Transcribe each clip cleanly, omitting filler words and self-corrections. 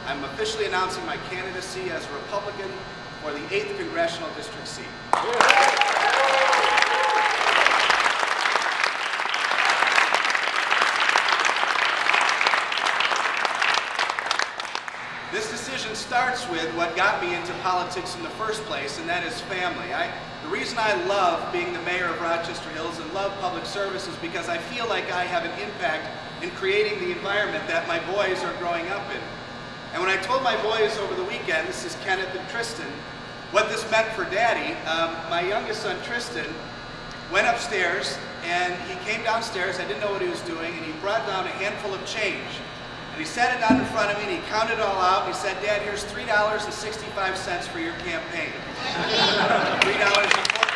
I'm officially announcing my candidacy as a Republican for the 8th Congressional District seat. This decision starts with what got me into politics in the first place, and that is family. The reason I love being the mayor of Rochester Hills and love public service is because I feel like I have an impact in creating the environment that my boys are growing up in. And when I told my boys over the weekend, this is Kenneth and Tristan, what this meant for Daddy, my youngest son Tristan went upstairs and he came downstairs, I didn't know what he was doing, and he brought down a handful of change. And he sat it down in front of me and he counted it all out and he said, Dad, here's $3.65 for your campaign. $3.14.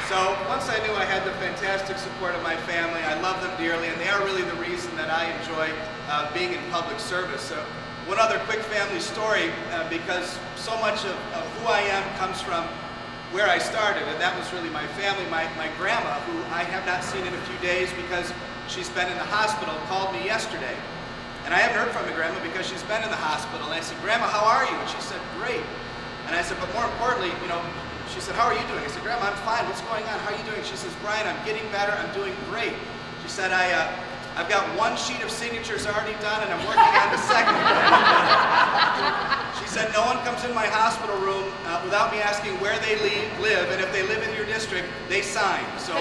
So once I knew I had the fantastic support of my family, I love them dearly, and they are really the reason that I enjoy being in public service. So one other quick family story, because so much of who I am comes from where I started, and that was really my family. My grandma, who I have not seen in a few days because she's been in the hospital, called me yesterday. And I haven't heard from my grandma because she's been in the hospital. And I said, Grandma, how are you? And she said, great. And I said, but more importantly, she said, how are you doing? I said, Grandma, I'm fine. What's going on? How are you doing? She says, Brian, I'm getting better. I'm doing great. She said, I've got one sheet of signatures already done and I'm working on the second. She said, no one comes in my hospital room without me asking where they live, and if they live in your district, they sign. So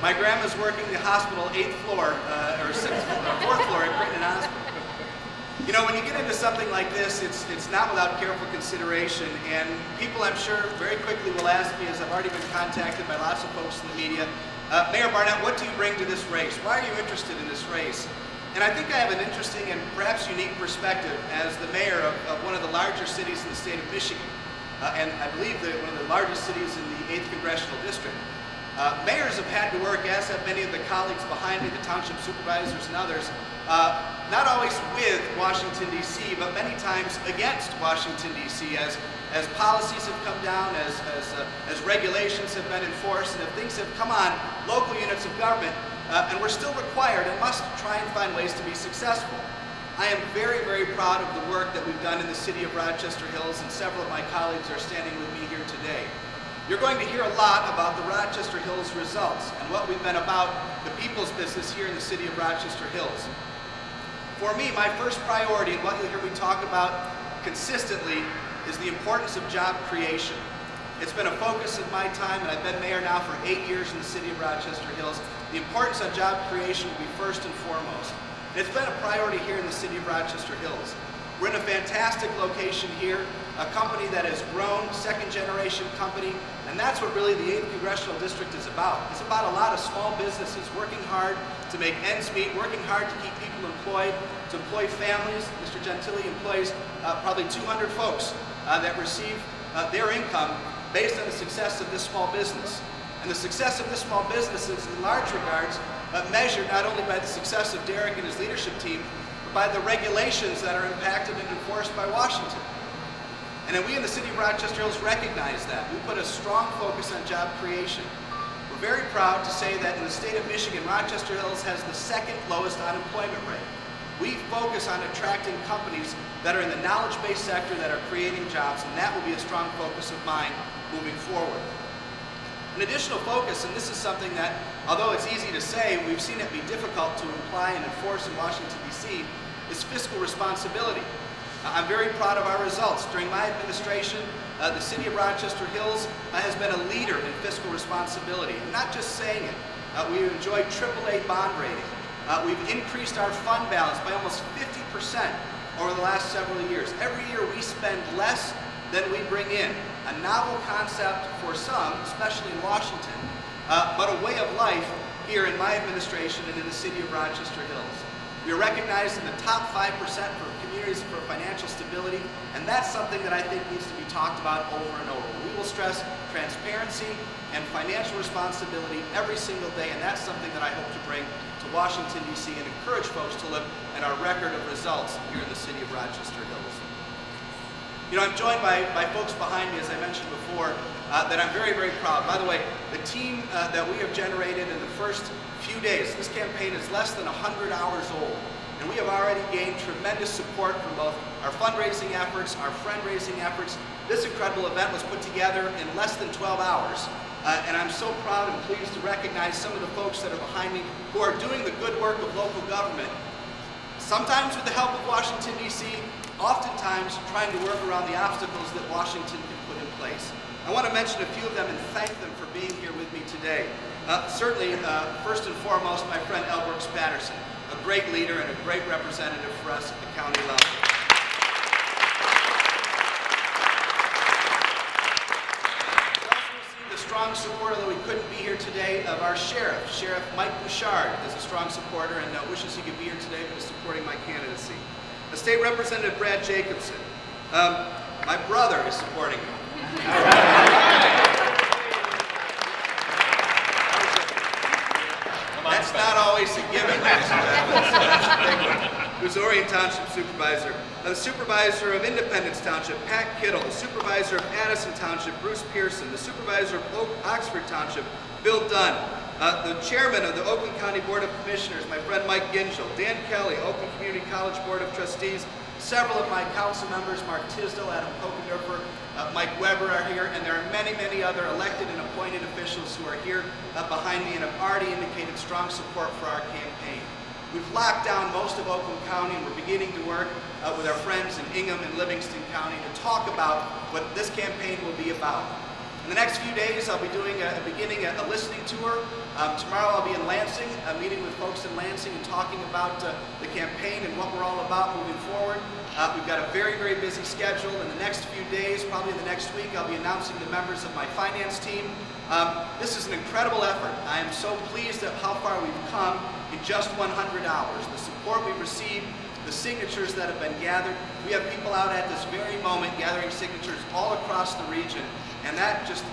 my grandma's working the hospital 8th floor, or 4th floor at Britain Hospital. When you get into something like this, it's not without careful consideration, and people, I'm sure, very quickly will ask me, as I've already been contacted by lots of folks in the media, Mayor Barnett, what do you bring to this race? Why are you interested in this race? And I think I have an interesting and perhaps unique perspective as the mayor of one of the larger cities in the state of Michigan, and I believe that one of the largest cities in the 8th Congressional District. Mayors have had to work, as have many of the colleagues behind me, the township supervisors and others, not always with Washington, D.C., but many times against Washington, D.C., as policies have come down, as regulations have been enforced, and if things have come on local units of government, and we're still required and must try and find ways to be successful. I am very, very proud of the work that we've done in the city of Rochester Hills, and several of my colleagues are standing with me here today. You're going to hear a lot about the Rochester Hills results and what we've been about, the people's business here in the city of Rochester Hills. For me, my first priority, and what you'll hear me talk about consistently, is the importance of job creation. It's been a focus of my time, and I've been mayor now for 8 years in the city of Rochester Hills. The importance of job creation will be first and foremost. And it's been a priority here in the city of Rochester Hills. We're in a fantastic location here, a company that has grown, second-generation company, and that's what really the 8th Congressional District is about. It's about a lot of small businesses working hard to make ends meet, working hard to keep people employed, to employ families. Mr. Gentile employs probably 200 folks that receive their income based on the success of this small business. And the success of this small business is in large regards measured not only by the success of Derek and his leadership team, but by the regulations that are impacted and enforced by Washington. And then we in the city of Rochester Hills recognize that. We put a strong focus on job creation. We're very proud to say that in the state of Michigan, Rochester Hills has the second lowest unemployment rate. We focus on attracting companies that are in the knowledge-based sector that are creating jobs, and that will be a strong focus of mine moving forward. An additional focus, and this is something that, although it's easy to say, we've seen it be difficult to imply and enforce in Washington, D.C., is fiscal responsibility. I'm very proud of our results. During my administration, the city of Rochester Hills has been a leader in fiscal responsibility. And not just saying it, we've enjoyed AAA bond rating. We've increased our fund balance by almost 50% over the last several years. Every year we spend less than we bring in. A novel concept for some, especially in Washington, but a way of life here in my administration and in the city of Rochester Hills. We are recognized in the top 5% for communities for financial stability, and that's something that I think needs to be talked about over and over. We will stress transparency and financial responsibility every single day, and that's something that I hope to bring to Washington, D.C. and encourage folks to look at our record of results here in the city of Rochester Hills. I'm joined by folks behind me, as I mentioned before, that I'm very, very proud. By the way, the team that we have generated in the first few days, this campaign is less than 100 hours old, and we have already gained tremendous support from both our fundraising efforts, our friend-raising efforts. This incredible event was put together in less than 12 hours. And I'm so proud and pleased to recognize some of the folks that are behind me who are doing the good work of local government, sometimes with the help of Washington, D.C., oftentimes trying to work around the obstacles that Washington can put in place. I want to mention a few of them and thank them for being here with me today. Certainly, first and foremost, my friend L. Brooks Patterson, a great leader and a great representative for us at the county level. Strong supporter, though he couldn't be here today, of our sheriff. Sheriff Mike Bouchard is a strong supporter and wishes he could be here today, but is supporting my candidacy. The State Representative Brad Jacobson. My brother is supporting me. That's not always a given, ladies and gentlemen, so that's a big one. Missourian Township Supervisor. The Supervisor of Independence Township, Pat Kittle. The Supervisor of Addison Township, Bruce Pearson. The Supervisor of Oxford Township, Bill Dunn. The Chairman of the Oakland County Board of Commissioners, my friend Mike Gingell. Dan Kelly, Oakland Community College Board of Trustees. Several of my council members, Mark Tisdale, Adam Kokendorfer, Mike Weber are here, and there are many, many other elected and appointed officials who are here behind me and have already indicated strong support for our campaign. We've locked down most of Oakland County, and we're beginning to work with our friends in Ingham and Livingston County to talk about what this campaign will be about. In the next few days, I'll be beginning a listening tour. Tomorrow I'll be in Lansing, meeting with folks in Lansing and talking about the campaign and what we're all about moving forward. We've got a very, very busy schedule. In the next few days, probably the next week, I'll be announcing the members of my finance team. This is an incredible effort. I am so pleased at how far we've come in just 100 hours. The support we've received, the signatures that have been gathered. We have people out at this very moment gathering signatures all across the region, and that just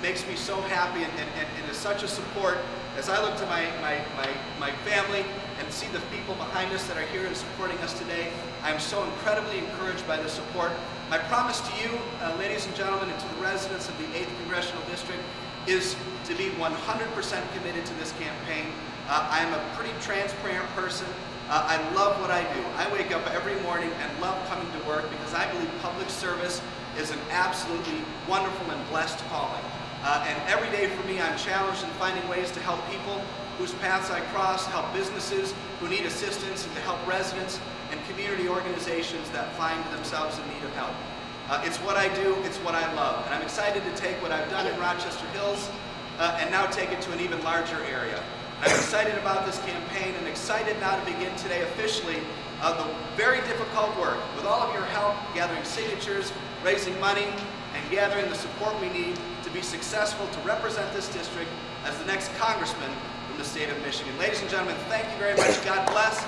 makes me so happy and is such a support as I look to my family and see the people behind us that are here and supporting us today. I am so incredibly encouraged by the support. My promise to you, ladies and gentlemen, and to the residents of the 8th Congressional District is to be 100% committed to this campaign. I am a pretty transparent person. I love what I do. I wake up every morning and love coming to work because I believe public service is an absolutely wonderful and blessed calling. And every day for me, I'm challenged in finding ways to help people whose paths I cross, help businesses who need assistance, and to help residents and community organizations that find themselves in need of help. It's what I do, it's what I love, and I'm excited to take what I've done in Rochester Hills and now take it to an even larger area. I'm excited about this campaign and excited now to begin today officially the very difficult work with all of your help, gathering signatures, raising money, and gathering the support we need to be successful to represent this district as the next congressman from the state of Michigan. Ladies and gentlemen, thank you very much. God bless.